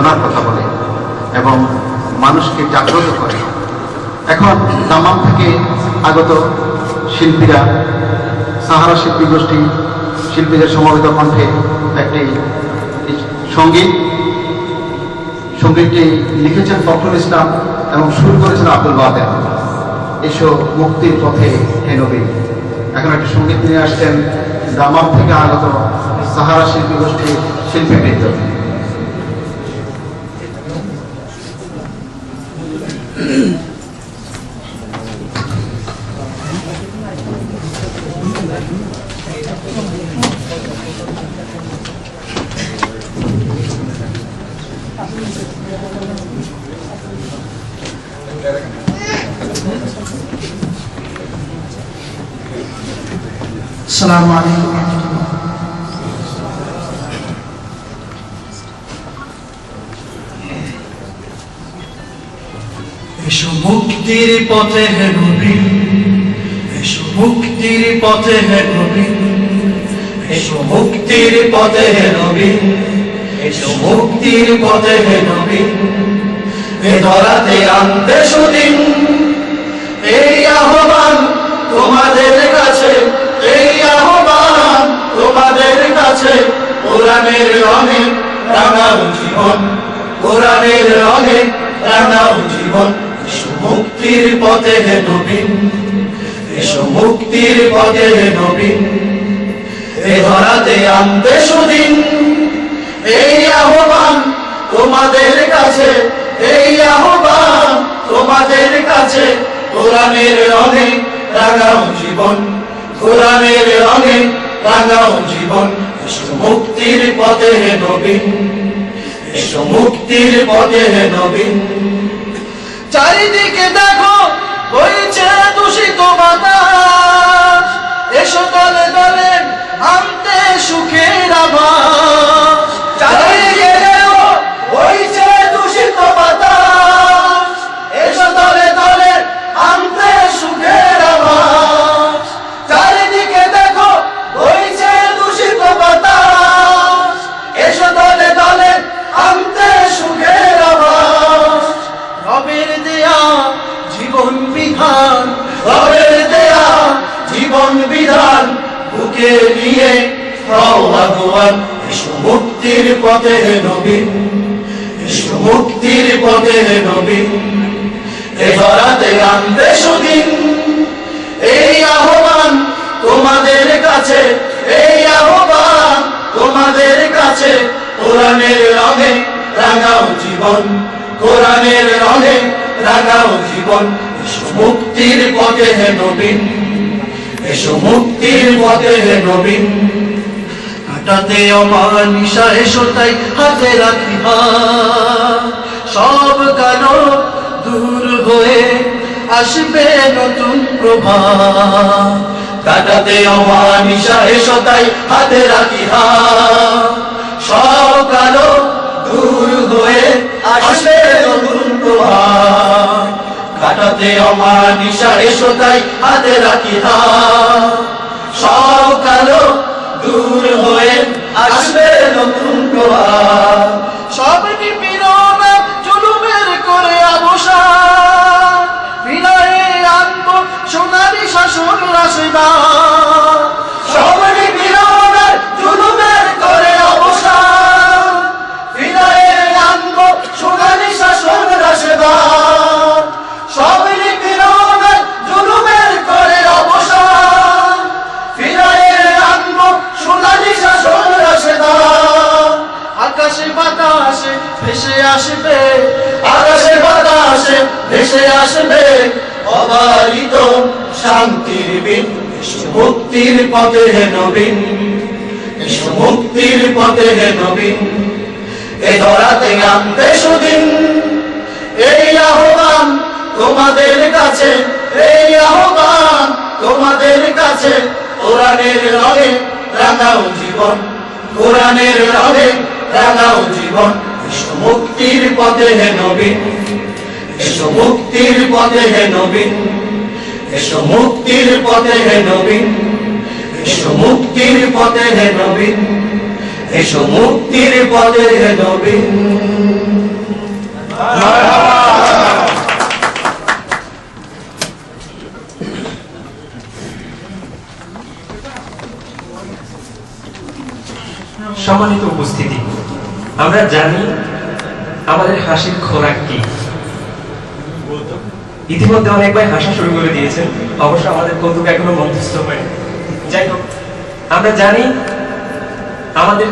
চেতনার কথা বলে এবং মানুষকে জাগ্রত করে। এখন দামাম থেকে আগত শিল্পীরা, সাহারা শিল্পী গোষ্ঠী শিল্পীদের সমবেত কণ্ঠে একটি সঙ্গীতটি লিখেছেন ফখরুল ইসলাম এবং সুর করেছেন আব্দুল বাদের। এসো মুক্তির পথে হে নবী। এখন একটি সঙ্গীত নিয়ে আসছেন দামাম থেকে আগত সাহারা শিল্পী গোষ্ঠীর শিল্পীবৃন্দ। আসসালামু আলাইকুম। এসো মুক্তির পথে হে নবী, এসো মুক্তির পথে হে নবী, এসো মুক্তির পথে হে নবী, এসো মুক্তির পথে হে নবী। এ ধরাতে আনতে সুদিন এই আহ্বান তোমাদের কাছে, এই আহ্বান তোমাদের কাছে। কোরআনের রঙে রাঙাও জীবন, কোরআনের রঙে রাঙাও জীবন। এসো মুক্তির পথে হে নবী, এসো মুক্তির পথে হে নবী। এ ধরাতে আনতে সুদিন এই আহ্বান তোমাদের কাছে, এই আহ্বান তোমাদের কাছে। কোরআনের রঙে রাঙাও জীবন, কোরআনের রঙে রাঙাও জীবন। এসো মুক্তির পথে হে নবী, এসো মুক্তির পথে হে নবী। চারিদিকে দেখো বইছে দূষিত বাতাস, এসো দলে দলে আনতে সুখের আভাস। চারিদিকে দেখো বইছে দূষিত বাতাস, এসো দলে দলে আনতে সুখের আভাস। চারিদিকে দেখো বইছে দূষিত বাতাস, এসো দলে দলে আনতে সুখের আভাস। রবের দেয়া জীবন বিধান, রবের দেয়া জীবন বিধান বুকে নিয়ে হও আগুয়ান। এসো মুক্তির পথে হে নবী, এসো মুক্তির পথে হে নবী। এ ধরাতে আনতে সুদিন এই আহ্বান তোমাদের কাছে, এই আহ্বান তোমাদের কাছে। কোরআনের রঙে রাঙাও জীবন, কোরআনের রঙে রাঙাও জীবন। এসো মুক্তির পথে হে নবী, এসো মুক্তির পথে হে নবী। কাটাতে অমানিসা এসো তাই হাতে রাখি হাত, সব কালো দূর হয়ে আসবে নতুন প্রভাত। কাটাতে অমানিসা এসো তাই হাতে রাখি হাত, সব কালো দূর হয়ে আসবে নতুন প্রভাত। কাটাতে অমানিসা এসো তাই হাতে রাখি হাত, সব কালো দূর হয়ে আসবে নতুন প্রভাত। সব নিপীড়ন জুলুমের করে অবসান, বিনয়ে আনবো সোনালী শাসন রাশেদার। সব নিপীড়ন জুলুমের করে অবসান, বিনয়ে আনবো সোনালী শাসন রাশেদার। সব নিপীড়ন জুলুমের করে অবসান, বিনয়ে আনবো সোনালী শাসন রাশেদার। আকাশে বাতাসে ভেসে আসবে, আকাশে বাতাসে ভেসে আসবে অবারিত শান্তির বিন। এসো মুক্তির পথে হে নবী, এসো মুক্তির পথে হে নবী। এ ধরাতে আনতে সুদিন এই আহ্বান তোমাদের কাছে, এই আহ্বান তোমাদের কাছে। কোরআনের রঙে রাঙাও জীবন, কোরআনের রঙে রাঙাও জীবন। এসো মুক্তির পথে হে নবী, এসো মুক্তির পথে হে নবী। এসো মুক্তির পথে হে নবী, এসো মুক্তির পথে হে নবী। এসো মুক্তির পথে হে নবী। সম্মানিত উপস্থিতি, আমরা জানি আমাদের হাসির খোরাক কি। ইতিমধ্যে অনেক ভাই হাসা শুরু করে দিয়েছেন, অবশ্য আমাদের কৌতুক এখনো মধ্যস্থ হয়নি। যাই হোক, আমরা জানি আমাদের